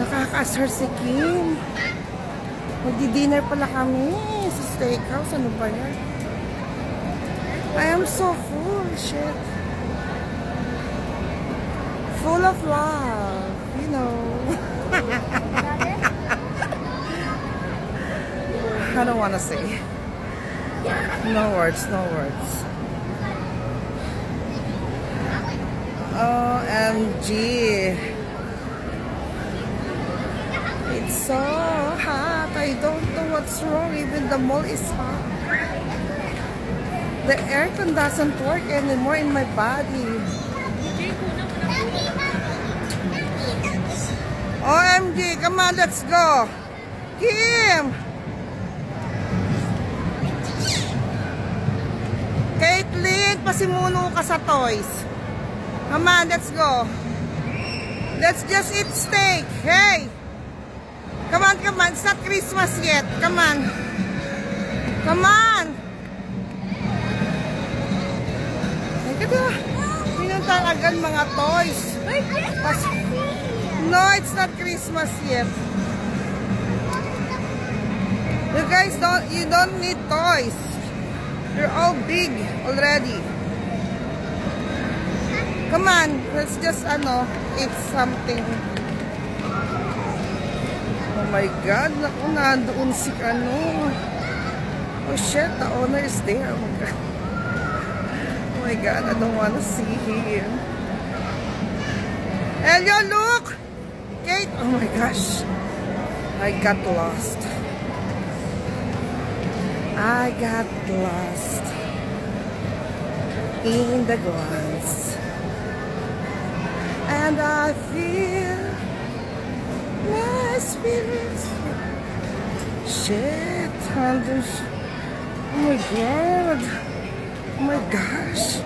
Nakaka-asar si Kim. Magdi-dinner pala kami sa steakhouse. Ano ba yan? I am so full. Shit. Full of love. You know. I don't wanna say. No words, no words. OMG. It's so hot. I don't know what's wrong. Even the mall is hot. The aircon doesn't work anymore in my body. OMG, come on, let's go. Kim! Caitlin, pasimuno ka sa toys. Come on, let's go. Let's just eat steak. Hey! Come on, come on. It's not Christmas yet. Come on. Come on. Tingnan talaga mga toys. No, it's not Christmas yet. You guys you don't need toys. You're all big already. Come on, let's just eat something. Oh my God, naku, nandoon si Oh shit, the owner is there. Oh my God, I don't wanna see him. Elio, look! Kate, oh my gosh. I got lost. I got lost in the glass. And I feel my spirits. Shit, oh my God. Oh my gosh.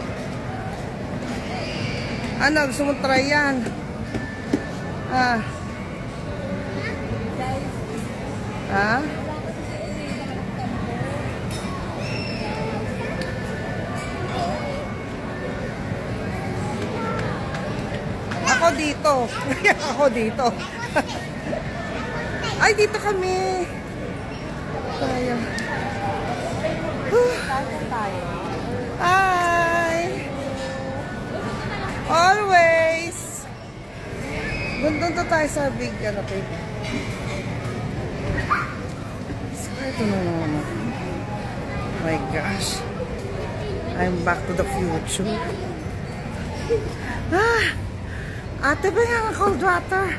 Ano, gusto mo try yan? Ako dito. Ako dito. Ay, dito kami. Tayo. Hi. Always. Doon tayo sa big baby. Ito na naman. Oh my gosh. I'm back to the future. Ate ba yung cold water?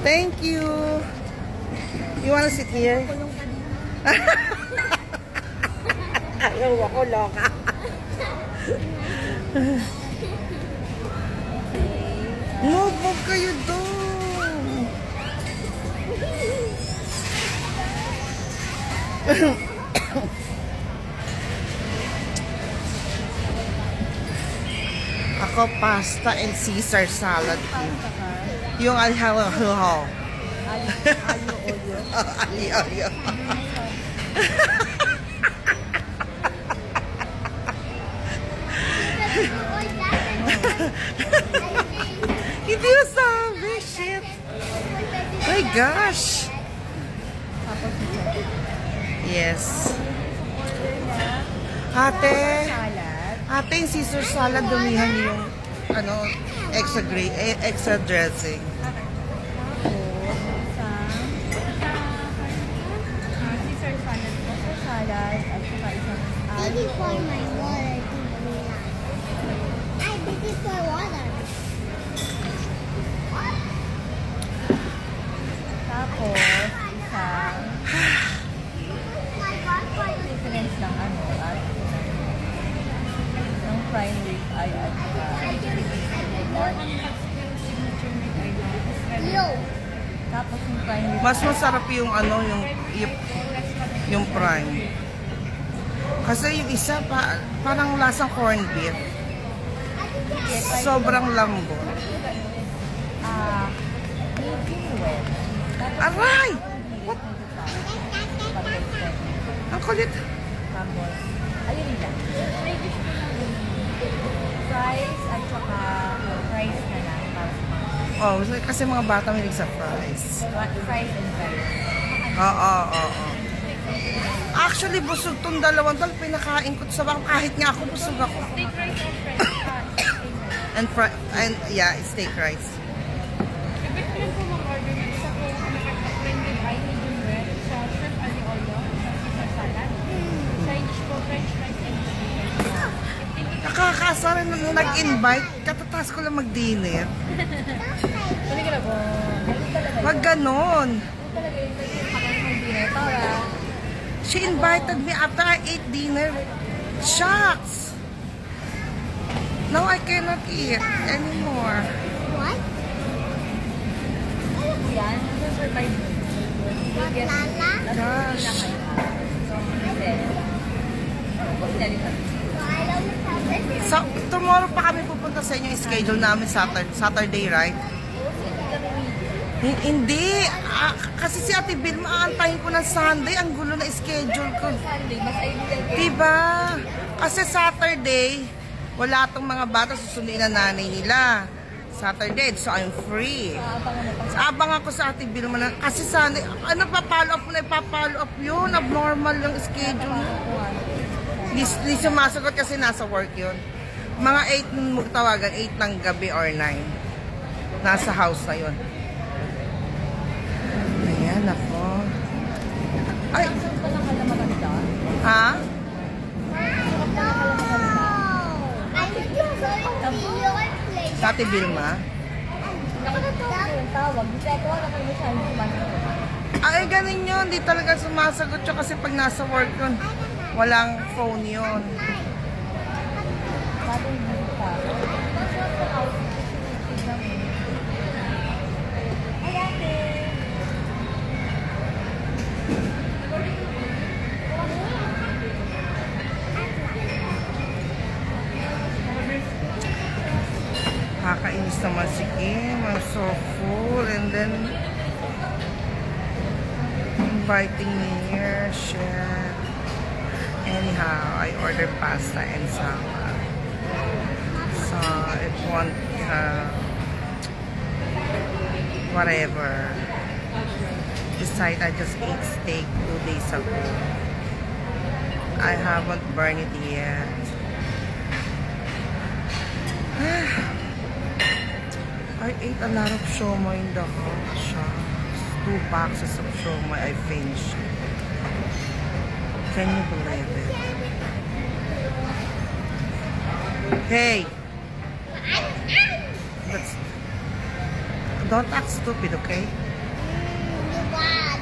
Thank you. You wanna sit here? Ayaw ako, loka. Move kayo doon. Ako, pasta and Caesar salad. Yung alhalo-halo. Alio-olio. Hindi mo sabi, shit. My gosh. Yes. Ate, yung Caesar salad, dumihan yung extra dressing. Caesar salad po sa salad at saka isang This is for my water. This is for water. tapos isang difference ng at ng fried with ay at tapos yung fried with Mas masarap yung yung prime. Kasi yung isa parang lasang corned beef. Sobrang lambot. medium well. Aray! What? Ang kulit. Tapos, ayun lang. Fries at saka fries na lang para sa mga Oh, kasi mga bata may sa fries. Fries and fries. Oo. Actually, busog tong dalawang tol. Pinakain ko sa bang kahit nga ako busog ako. Steak rice and fries. And yeah, steak rice. Ibig ko lang po mag-order ng isa po friend with eye medium rare sa shrimp aliolo, sa Caesar salad. Chinese po, French fries and Nakakasara na nung nag-invite. Katatas ko lang mag-dinner. Pwede ka na po. Wag ganon. Talaga yung pagkakang dinner. Tara. She invited me after I ate dinner. Shucks! Now I cannot eat anymore. What? Ano po yan? Survive. Lala? Gosh. So I don't have this. So, tomorrow pa kami pupunta sa inyo. Schedule namin Saturday, right? Hindi. Kasi si Ate Vilma, aantayin ko ng Sunday. Ang gulo na schedule ko. Sunday, mas ideal ko. Diba? Kasi Saturday, wala tong mga bata susundin na nanay nila. Saturday, so I'm free. Abang ako sa Ate Vilma na, kasi Sunday, ano pa-follow up na ipapollow up yun? Abnormal yung schedule. Di sumasagot kasi nasa work yun. Mga 8 nung magtawagan, 8 ng gabi or 9. Nasa house na yun. Ayan ako. Ay! Saan pa lang kala maganda? Ha? No! I'm going to your place. Sa Ate Vilma? Nakakatawa yung tawag. Kasi ako wala kayo masyadong sumasagot. Ay, ganun yun. Di talaga sumasagot yun kasi pag nasa work yun, walang phone yun. Sabi hindi pa. Ay, ate. Kakainis naman si Kim. I'm so full. And then, inviting me here, share. Anyhow, I ordered pasta and salad. So, it won't, whatever. Besides, I just ate steak 2 days ago. I haven't burned it yet. I ate a lot of shomai in the house. 2 boxes of shomai I finished. Can you believe it? Hey! Don't act stupid, okay? You bad.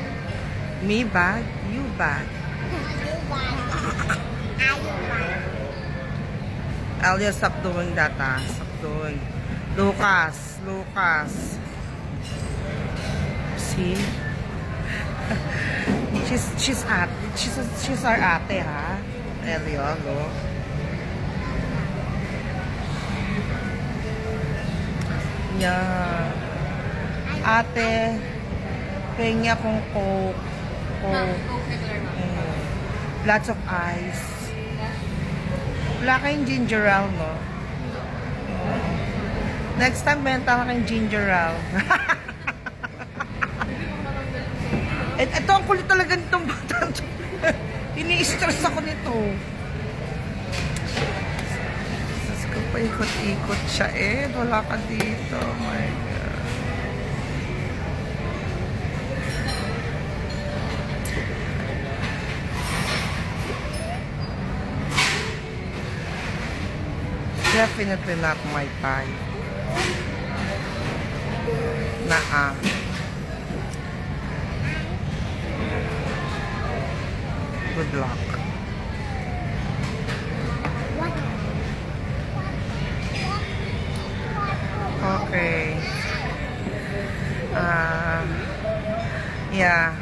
Me bad, you bad. You bad. Are you bad? Elia, stop doing that, ah. Stop doing. Lucas. See? she's our ate, ha? Elia, look. Yeah. Ate, pengi akong Coke. Lots of ice. Wala kayong ginger ale, no? Next time, benta ka kayong ginger ale. Ito ang kulit talaga nitong bata. Ini-stress ako nito. Sas ko pa ikot-ikot siya eh. Wala ka dito. Oh my God. Definitely not my type. Naa. Good luck. Okay. Yeah,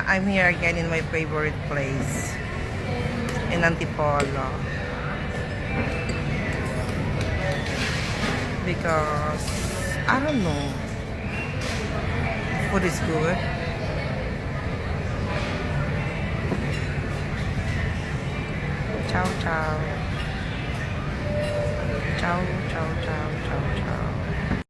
I'm here again in my favorite place in Antipolo because I don't know, food is good. Ciao, ciao. Ciao, ciao, ciao, ciao, ciao.